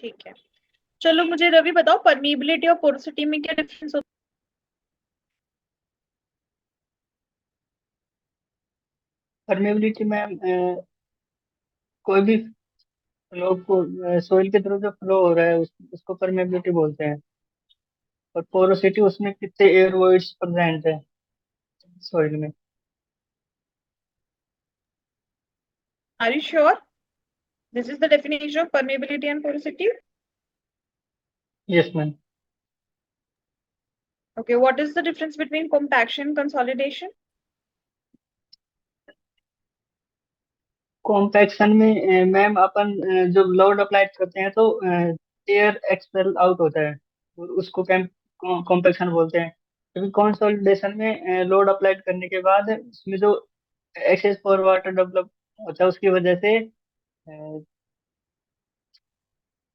ठीक है। चलो मुझे रवि बताओ, परमीबिलिटी और पोरोसिटी में क्या डिफरेंस होता परमेबिलिटी में कोई भी फ्लो को सोइल के थ्रू जो फ्लो हो रहा है उसको परमेबिलिटी बोलते हैं। और पोरोसिटी उसमें कितने एयर वॉइड्स प्रेजेंट है सोइल में। है? Are you sure this is the definition of permeability and porosity? Yes ma'am. Okay, what is the difference between compaction consolidation? Compaction में मैम अपन जब लोड अप्लाई करते हैं तो एयर एक्सपेल आउट होता है, और उसको कॉम्पैक्शन बोलते हैं। क्योंकि कंसोलिडेशन में लोड अप्लाई करने के बाद उसमें जो एक्सेस फॉर वाटर डेवलप होता है उसकी वजह से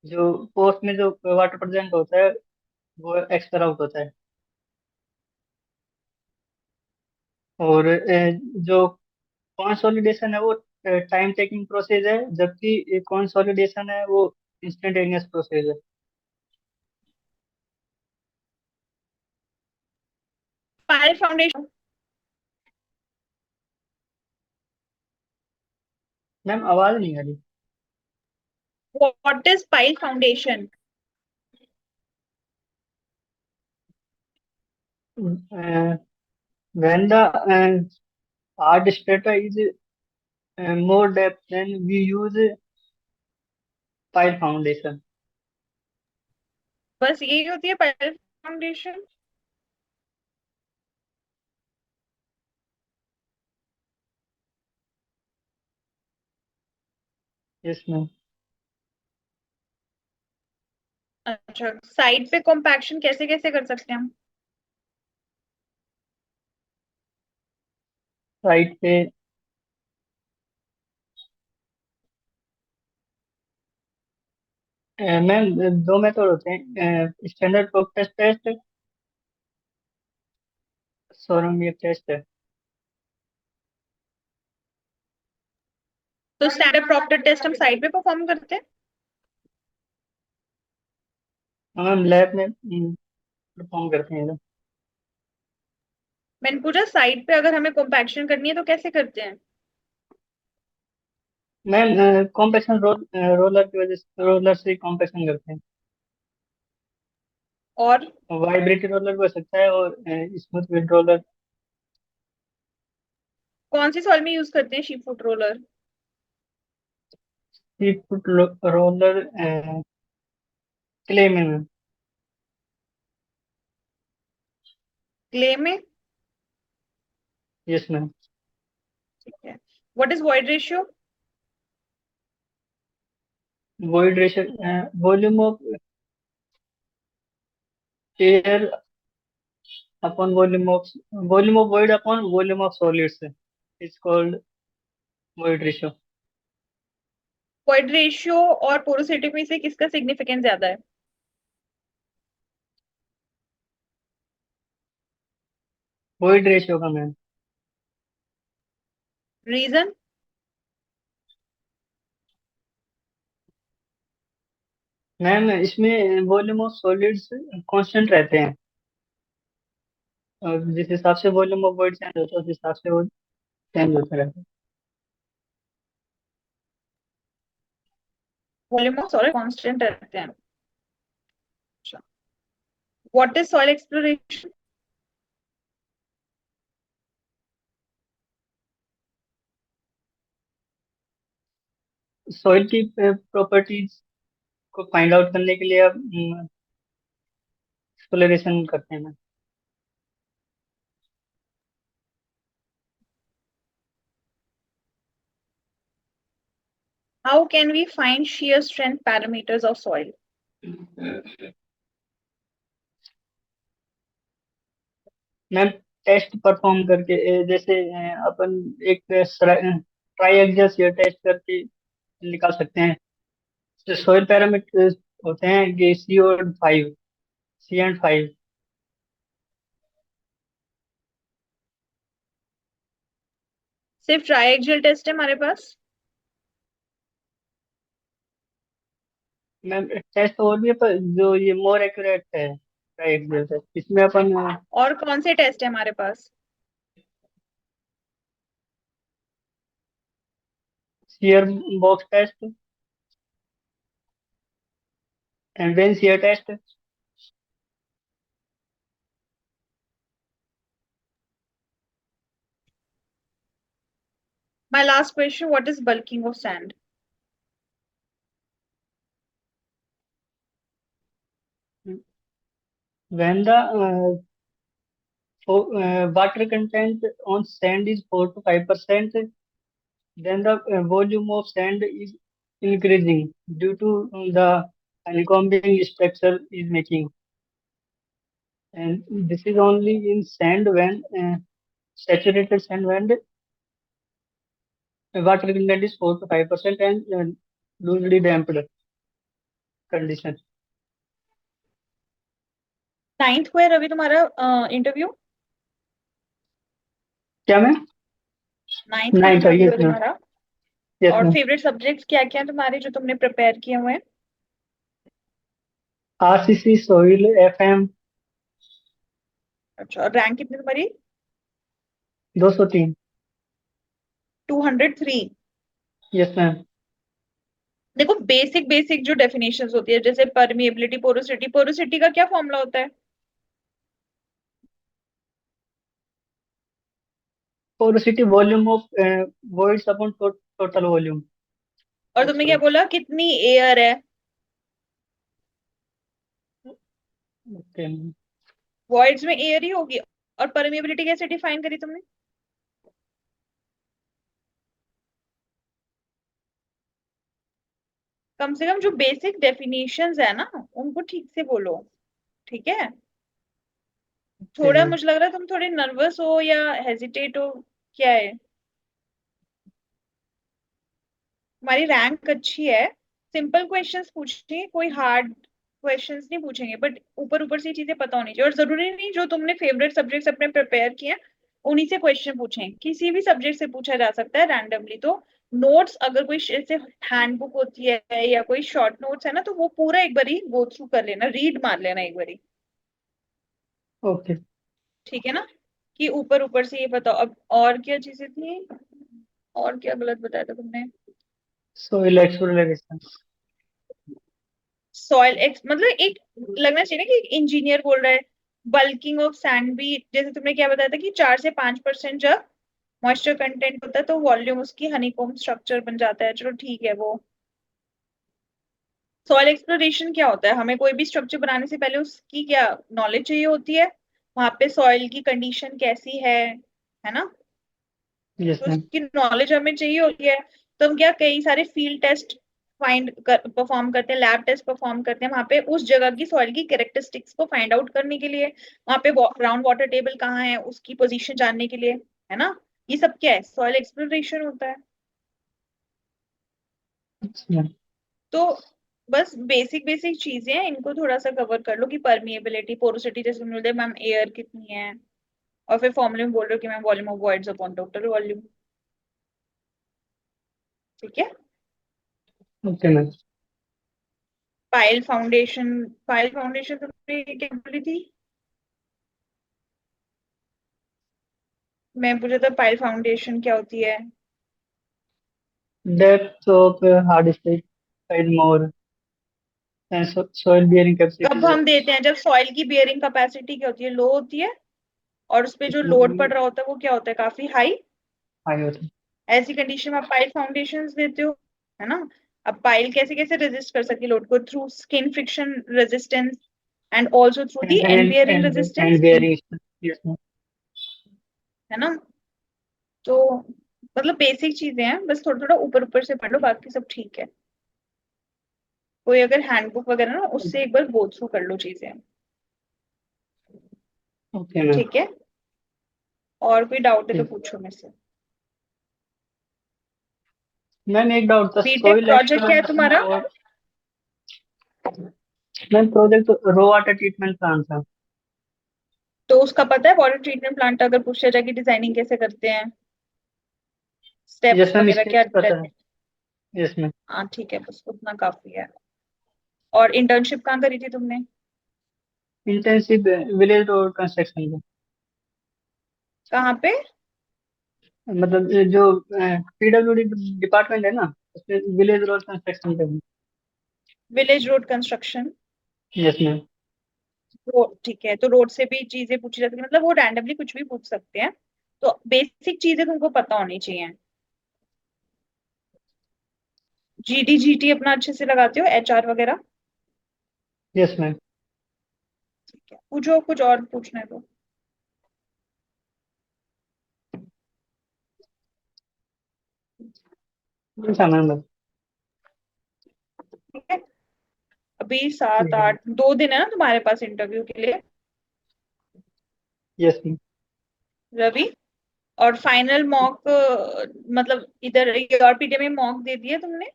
जो पोस्ट में जो वाटर प्रेजेंट होता है वो एक्सपेल आउट होता है। और जो कंसोलिडेशन है वो टाइम टेकिंग प्रोसेस है, जबकि कंसोलिडेशन है वो इंस्टेंटेनियस प्रोसेस है। पायल फाउंडेशन? मैम आवाज नहीं आ रही। What is pile foundation? When the hard strata is more depth, then we use pile foundation. बस यही होती है पाइल फाउंडेशन? Yes, ma'am. अच्छा, साइड पे कॉम्पैक्शन कैसे कैसे कर सकते हैं हम? साइड पे मैम दो मेथड होते हैं, स्टैंडर्ड प्रोक्टेस टेस्ट, सोरोमियर टेस्ट है। तो स्टैंडर्ड प्रॉक्टर टेस्ट हम साइड पे परफॉर्म करते हैं? हम लैब में परफॉर्म करते हैं इधर। मैंने पूछा साइड पे अगर हमें कॉम्पैक्शन करनी है तो कैसे करते हैं? मैम कॉम्पैक्शन रोलर की वजह से, रोलर से कॉम्पैक्शन करते हैं। और वाइब्रेटर रोलर भी हो सकता है, और स्मूथ विड रोलर। कौन सी सॉइल में यूज करते हैं sheep foot roller? Seat foot roller clay में मैम। क्ले में? Yes ma'am. ठीक है। What is void ratio? Void ratio, volume of air upon volume of void upon volume of solids is called void ratio. Void ratio और porosity में से किसका significance ज्यादा है? void ratio का मैम। रीजन? मैम इसमें वॉल्यूम ऑफ सॉलिड्स कांस्टेंट रहते हैं, और जिस हिसाब से वॉल्यूम ऑफ void चेंज होता है उस हिसाब से वो चेंज होता रहता है। वॉल्यूम ऑफ सॉलिड कांस्टेंट रहते हैं। अच्छा, what is soil exploration? Soil की प्रॉपर्टीज को फाइंड आउट करने के लिए आप एक्सप्लोरेशन करते हैं ma'am. How can we find shear strength parameters of soil? Ma'am test perform करके जैसे अपन एक ट्राई एक्सियल शियर टेस्ट करके निकाल सकते हैं। जो सॉइल पैरामीटर्स होते हैं कि C एंड 5। सिर्फ ट्राइएक्सियल टेस्ट है हमारे पास? मैम टेस्ट और भी है, पर जो ये मोर एक्यूरेट है राइट जैसे इसमें अपन और कौन से टेस्ट है हमारे पास? Shear box test, and shear test. My last question, what is bulking of sand? When the water content on sand is 4 to 5%, then the volume of sand is increasing due to the honeycombing structure is making. And this is only in sand when saturated sand when the water content is 4 to 5% and loosely damped condition. 9th को है रवि तुम्हारा interview? क्या ma'am? 9th को 9th, interview yes है ma'am, तुम्हारा। Yes और ma'am. Favourite subjects क्या क्या हैं तुम्हारे जो तुमने प्रिपेयर किए हुए हैं? RCC, soil, FM. अच्छा, और रैंक कितनी तुम्हारी? 203। 203। Yes ma'am. देखो बेसिक बेसिक जो डेफिनेशंस होती है जैसे परमिएबिलिटी, पोरोसिटी, पोरोसिटी का क्या फॉर्मूला होता है? Porosity volume of voids upon total volume और ऑफ तुमने क्या सॉइल। बोला कितनी एयर है? ओके। वॉइड्स में एयर ही होगी। और परमिएबिलिटी कैसे डिफाइन करी तुमने? कम से कम जो बेसिक डेफिनेशंस है ना उनको ठीक से बोलो, ठीक है? थोड़ा मैम। मुझे लग रहा है तुम थोड़े नर्वस हो या हेजिटेट हो, क्या है? हमारी रैंक अच्छी है। सिंपल क्वेश्चंस पूछेंगे, कोई हार्ड क्वेश्चंस नहीं पूछेंगे, बट ऊपर ऊपर से चीजें पता होनी चाहिए। और जरूरी नहीं जो तुमने फेवरेट सब्जेक्ट्स अपने प्रिपेयर किए हैं उन्हीं से क्वेश्चन पूछें, किसी भी सब्जेक्ट से पूछा जा सकता है रैंडमली। तो नोट्स अगर कोई ऐसे हैंडबुक होती है या कोई शॉर्ट नोट्स है ना तो वो पूरा एक बारी गो थ्रू कर लेना, रीड मार लेना एक बारी, ओके। ठीक है ना? कि ऊपर ऊपर से ये बताओ। अब और क्या चीजें थी, और क्या गलत बताया था तुमने? Soil exploration. सॉइल एक्स मतलब एक लगना चाहिए ना कि एक इंजीनियर बोल रहा है। बल्किंग ऑफ सैंड भी जैसे तुमने क्या बताया था कि 4 से 5% जब मॉइस्चर कंटेंट होता है तो वॉल्यूम उसकी हनीकॉम्ब स्ट्रक्चर बन जाता है। चलो ठीक है वो। सॉइल एक्सप्लोरेशन क्या होता है? हमें कोई भी स्ट्रक्चर बनाने से पहले उसकी क्या नॉलेज चाहिए होती है, वहां पे सॉइल की कंडीशन कैसी है ना? यस तो मैम। उसकी नॉलेज हमें चाहिए होती है। तो हम क्या कई सारे फील्ड टेस्ट परफॉर्म करते हैं, लैब टेस्ट परफॉर्म करते हैं वहां पे उस जगह की सॉइल की कैरेक्टरिस्टिक्स को फाइंड आउट करने के लिए। वहां पे ग्राउंड वाटर टेबल कहाँ है उसकी पोजीशन जानने के लिए, है ना? ये सब क्या है? सॉइल एक्सप्लोरेशन होता है। तो बस बेसिक बेसिक चीजें हैं, इनको थोड़ा सा कवर कर लो कि परमिएबिलिटी, पोरोसिटी, जैसे तुमने बोले मैम एयर कितनी है, और फिर फॉर्मूले में बोल रहे हो कि ma'am volume of voids upon total volume. ठीक है। Okay ma'am. Pile foundation, pile foundation तुमने क्या बोली थी? मैं पूछा था पायल फाउंडेशन क्या होती है? Depth of hard state side more soil bearing capacity कब is हम देते हैं? जब सॉइल की बियरिंग कैपेसिटी क्या होती है? लो होती है। और उस पे जो लोड पड़ रहा होता है वो क्या होता है? काफी हाई। हाई होता है। ऐसी कंडीशन में आप पाइल फाउंडेशन देते हो, है ना? अब पाइल कैसे कैसे रेजिस्ट कर सकती है लोड को? Through skin friction resistance and also through the and bearing And resistance, bearing, yes ma'am. है ना? तो मतलब बेसिक चीजें हैं, बस थोड़ा थोड़ा ऊपर ऊपर से पढ़ लो, बाकी सब ठीक है। कोई अगर हैंडबुक वगैरह ना उससे एक बार गो थ्रू कर लो चीजें, ओके मैम। ठीक है? और कोई डाउट है तो पूछो मेरे से। मैम एक डाउट था, बीटेक सोइल प्रोजेक्ट क्या है एक्सप्लोरेशन तुम्हारा? और मैम प्रोजेक्ट रो वाटर ट्रीटमेंट प्लांट था। तो उसका पता है वाटर ट्रीटमेंट प्लांट अगर पूछा जाए कि डिजाइनिंग कैसे करते हैं, यस स्टेप्स मैम, वगैरह क्या स्केच पता रहते है। हैं? Yes ma'am. हाँ ठीक है, बस उतना काफी है। और इंटर्नशिप कहाँ करी थी तुमने? इंटर्नशिप विलेज रोड कंस्ट्रक्शन में। कहाँ पे? मतलब ये जो पीडब्ल्यूडी डिपार्टमेंट है ना, उसमें विलेज रोड कंस्ट्रक्शन पे हूँ। Village road construction. Yes ma'am. ठीक है, तो रोड से भी चीजें पूछी जाती है, मतलब वो रैंडमली कुछ भी पूछ सकते हैं। तो बेसिक चीजें तुमको पता होनी चाहिए। जीडी जीटी अपना अच्छे से लगाते हो, एचआर वगैरह? Yes ma'am. ठीक है, पूछो कुछ और पूछना है तो। अच्छा मैम बस। ठीक है, अभी सात ठीक है। आठ 2 दिन है ना तुम्हारे पास इंटरव्यू के लिए, यस मैम। रवि। और फाइनल मॉक, मतलब इधर और पीटे में मॉक दे दिए तुमने?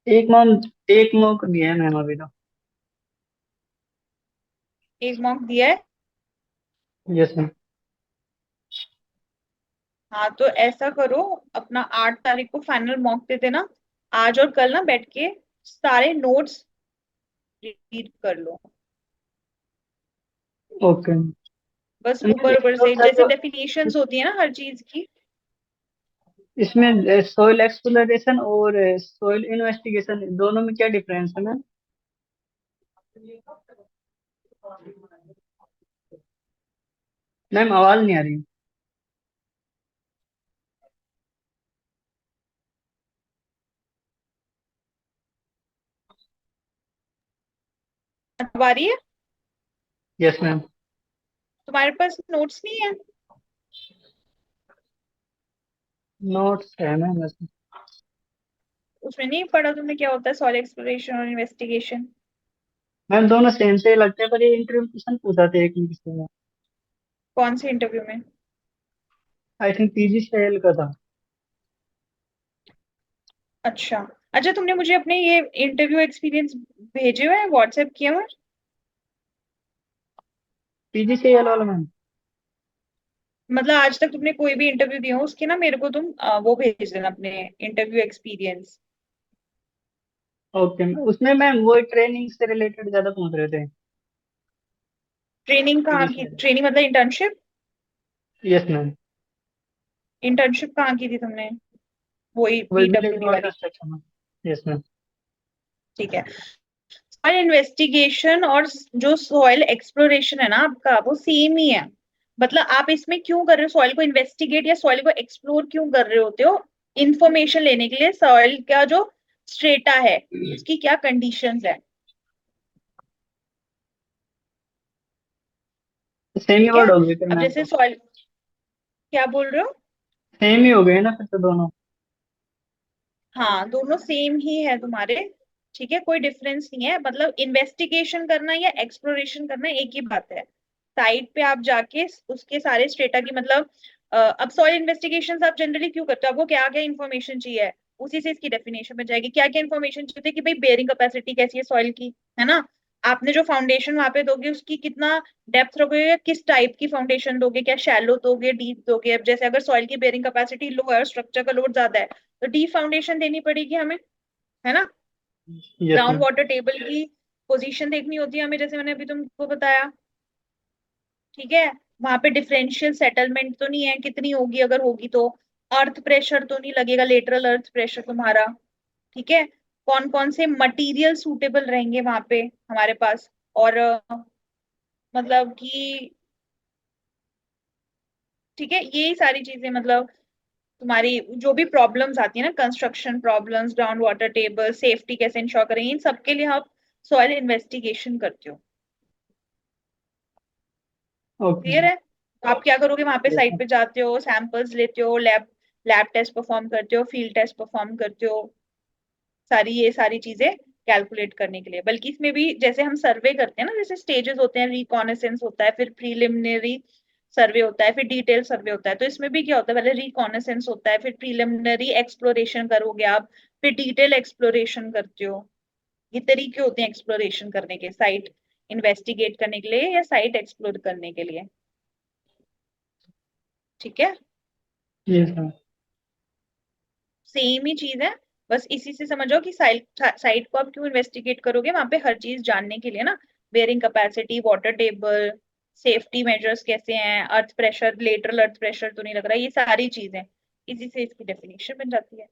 एक मैम, एक मौक दिया है मैम अभी तो। एक मॉक दिया है? Yes ma'am. हाँ तो ऐसा करो, अपना 8 तारीख को फाइनल मॉक दे देना। आज और कल ना बैठ के सारे नोट्स रीड कर लो, ओके मैम। बस मैम ऊपर एक ऊपर और से था जैसे जो डेफिनेशंस होती है ना हर चीज की। इसमें सोइल एक्सप्लोरेशन और सोइल इन्वेस्टिगेशन दोनों में क्या डिफरेंस है मैम? मैम आवाज नहीं आ रही। अब आ रही है? Yes ma'am. तुम्हारे पास नोट्स नहीं है? नोट्स है मैम वैसे। उसमें नहीं पढ़ा तुमने क्या होता है सॉइल एक्सप्लोरेशन और इन्वेस्टिगेशन? मैम दोनों सेम से ही लगते हैं, पर ये इंटरव्यू क्वेश्चन पूछा था एक ही किसी में। कौन से इंटरव्यू में? आई थिंक पीजी सेल का था। अच्छा। अच्छा, तुमने मुझे अपने ये इंटरव्यू एक्सपीरियंस भेजे हुए हैं, व्हाट्सएप किए हुए हैं? पीजी सेल वाला मैम। मतलब आज तक तुमने कोई भी इंटरव्यू दिया हो उसके ना मेरे को तुम वो भेज देना अपने इंटरव्यू एक्सपीरियंस। ओके मैम, उसमें मैम वो ट्रेनिंग से रिलेटेड ज्यादा पूछ रहे थे। ट्रेनिंग कहाँ पीजी की? सेल। ट्रेनिंग मतलब इंटर्नशिप? Yes ma'am. इंटर्नशिप कहाँ की थी तुमने? वही वो विलेज पीडब्ल्यूडी रोड वाली? कंस्ट्रक्शन में। Yes ma'am. ठीक है। सॉइल इन्वेस्टिगेशन और जो सॉइल एक्सप्लोरेशन है ना आपका, वो सेम ही है। मतलब आप इसमें क्यों कर रहे हो सॉइल को इन्वेस्टिगेट या सॉइल को एक्सप्लोर क्यों कर रहे होते हो? इंफॉर्मेशन लेने के लिए सॉइल का जो स्ट्रेटा है उसकी क्या कंडीशंस है। सेम ही ठीक है, वर्ड हो गए फिर अब मैम जैसे तो। सॉइल, क्या बोल रहे हो? सेम ही हो गए ना फिर तो दोनों। हाँ दोनों सेम ही है तुम्हारे। ठीक है, कोई डिफरेंस नहीं है, मतलब इन्वेस्टिगेशन करना या एक्सप्लोरेशन करना एक ही बात है। साइट पे आप जाके उसके सारे स्टेटा की मतलब अब सॉइल इन्वेस्टिगेशन आप जनरली क्यों करते हो? आपको क्या क्या इन्फॉर्मेशन चाहिए, उसी से इसकी डेफिनेशन में जाएगी। क्या क्या इन्फॉर्मेशन चाहिए कि भाई बेयरिंग कैपेसिटी कैसी है सॉइल की, है ना? आपने जो फाउंडेशन वहां पे दोगे उसकी कितना डेप्थ रखोगे, या किस टाइप की फाउंडेशन दोगे, क्या शैलो दोगे डीप दोगे? अब जैसे अगर सॉइल की बेयरिंग कैपेसिटी लो है और स्ट्रक्चर का लोड ज्यादा है तो डीप फाउंडेशन देनी पड़ेगी हमें, है ना? Yes ground ma'am. Water table की पोजीशन देखनी होती है हमें, जैसे मैंने अभी तुमको बताया। ठीक है, वहां पे डिफरेंशियल सेटलमेंट तो नहीं है, कितनी होगी अगर होगी तो। अर्थ प्रेशर तो नहीं लगेगा, लेटरल अर्थ प्रेशर तुम्हारा। ठीक है, कौन कौन से मटेरियल सूटेबल रहेंगे वहां पे हमारे पास, और मतलब कि ठीक है यही सारी चीजें, मतलब तुम्हारी जो भी प्रॉब्लम्स आती है ना, construction problems, ground water table, safety कैसे इंश्योर करें, इन सबके लिए आप सॉइल इन्वेस्टिगेशन करते हो। Okay clear ma'am. है? तो आप क्या करोगे, वहां पे यस साइट मैम। पे जाते हो, सैंपल्स लेते हो, लैब लैब टेस्ट परफॉर्म करते हो, फील्ड टेस्ट परफॉर्म करते हो, सारी ये सारी चीजें कैलकुलेट करने के लिए। बल्कि इसमें भी जैसे हम सर्वे करते हैं ना, जैसे स्टेजेस होते हैं, रिकॉनेसेंस होता है, फिर प्रीलिमिनरी सर्वे होता है, फिर डिटेल सर्वे होता है। तो इसमें भी क्या होता है, पहले रिकॉनेसेंस होता है, फिर प्रीलिमिनरी एक्सप्लोरेशन करोगे आप, फिर डिटेल एक्सप्लोरेशन करते हो। ये तरीके होते हैं एक्सप्लोरेशन करने के, साइट इन्वेस्टिगेट करने के लिए या साइट एक्सप्लोर करने के लिए। ठीक है, यस मैम। सेम ही चीज है। बस इसी से समझो कि साइट को आप क्यों इन्वेस्टिगेट करोगे, वहां पे हर चीज जानने के लिए ना, bearing capacity, water table, safety measures कैसे हैं, earth pressure, lateral earth pressure तो नहीं लग रहा, ये सारी चीजें, इसी से इसकी डेफिनेशन बन जाती है।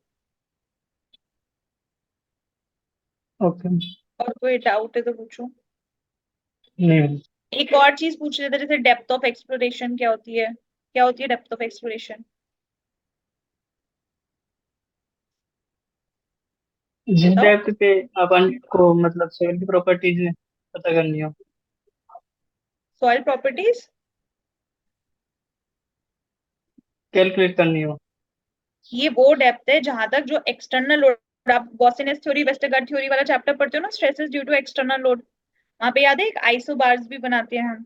ओके। और कोई डाउट है तो पूछो। नहीं, एक और चीज पूछ रहे थे, जैसे डेप्थ ऑफ एक्सप्लोरेशन क्या होती है, क्या होती है डेप्थ ऑफ एक्सप्लोरेशन, जिस बताओ। डेप्थ पे अपन को मतलब सोइल की प्रॉपर्टीज पता करनी हो, सॉइल प्रॉपर्टीज, कैलकुलेट करनी हो। ये वो डेप्थ है जहां तक जो एक्सटर्नल लोड, आप गॉसियन थ्योरी, वेस्टरगार्ड थ्योरी वाला चैप्टर पढ़ते हो ना, stresses due to external load, वहां पे याद है एक आइसोबार्स भी बनाते हैं हम।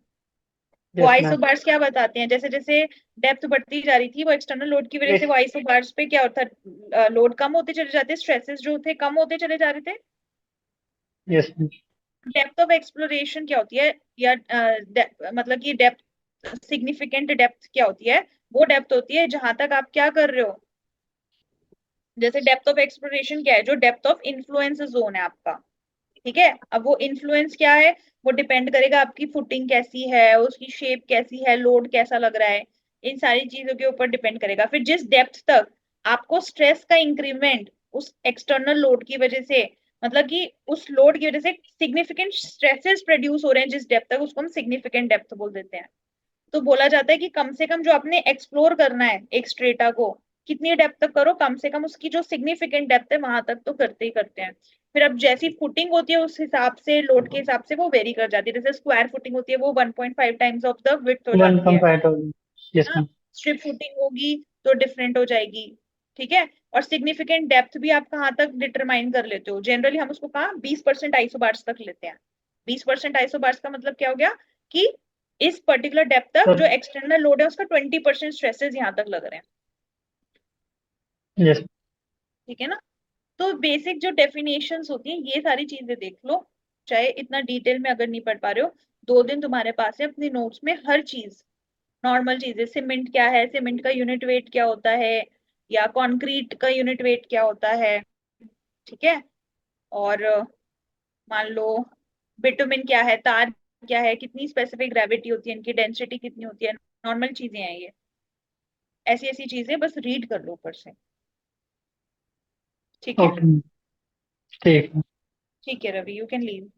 वो यस मैम। आइसोबार्स क्या बताते हैं, जैसे जैसे डेप्थ बढ़ती जा रही थी, वो एक्सटर्नल लोड की वजह से यस। वो आइसोबार्स पे क्या होता है, लोड कम होते चले जाते, स्ट्रेसेस जो थे कम होते चले जा रहे थे। Yes ma'am. Depth of exploration क्या होती है, या मतलब कि डेप्थ, सिग्निफिकेंट डेप्थ क्या होती है, वो डेप्थ होती है जहां तक आप क्या कर रहे हो, जैसे डेप्थ ऑफ एक्सप्लोरेशन क्या है, जो डेप्थ ऑफ इन्फ्लुएंस जोन है आपका। ठीक है, अब वो इन्फ्लुएंस क्या है, वो डिपेंड करेगा आपकी फुटिंग कैसी है, उसकी शेप कैसी है, लोड कैसा लग रहा है, इन सारी चीजों के ऊपर डिपेंड करेगा। फिर जिस डेप्थ तक आपको स्ट्रेस का इंक्रीमेंट उस एक्सटर्नल लोड की वजह से, मतलब कि उस लोड की वजह से सिग्निफिकेंट स्ट्रेसेस प्रोड्यूस हो रहे हैं, जिस डेप्थ तक, उसको हम सिग्निफिकेंट डेप्थ बोल देते हैं। तो बोला जाता है कि कम से कम जो आपने एक्सप्लोर करना है एक स्ट्रेटा को, कितनी डेप्थ तक करो, कम से कम उसकी जो सिग्निफिकेंट डेप्थ है वहां तक तो करते ही करते हैं। फिर अब जैसी फुटिंग होती है उस हिसाब से, लोड के हिसाब से वो वेरी कर जाती है, जैसे स्क्वायर फुटिंग होती है वो 1.5 टाइम्स ऑफ द विड्थ हो वन जाती पॉइंट है फाइव थाउजेंड यस ना। मैम। स्ट्रिप फुटिंग होगी तो डिफरेंट हो जाएगी। ठीक है, और सिग्निफिकेंट डेप्थ भी आप कहाँ तक डिटरमाइन कर लेते हो, जनरली हम उसको कहाँ 20% आइसोबार्स तक लेते हैं। 20% आइसोबार्स का मतलब क्या हो गया, कि इस पर्टिकुलर डेप्थ तक सर। जो एक्सटर्नल लोड है उसका 20% स्ट्रेसेस यहाँ तक लग रहे हैं। यस। ठीक है ना। तो बेसिक जो डेफिनेशंस होती हैं ये सारी चीजें देख लो, चाहे इतना डिटेल में अगर नहीं पढ़ पा रहे हो, 2 दिन तुम्हारे पास है अपनी नोट्स में हर चीज, नॉर्मल चीजें, सीमेंट क्या है, सीमेंट का यूनिट वेट क्या होता है, या कंक्रीट का यूनिट वेट क्या होता है। ठीक है, और मान लो बिटुमिन क्या है, तार क्या है, कितनी स्पेसिफिक ग्रेविटी होती है, इनकी डेंसिटी कितनी होती है, नॉर्मल चीजें हैं ये, ऐसी ऐसी चीजें बस रीड कर लो ऊपर से। ठीक है। ओके। ठीक है। ठीक है रवि, यू कैन लीव।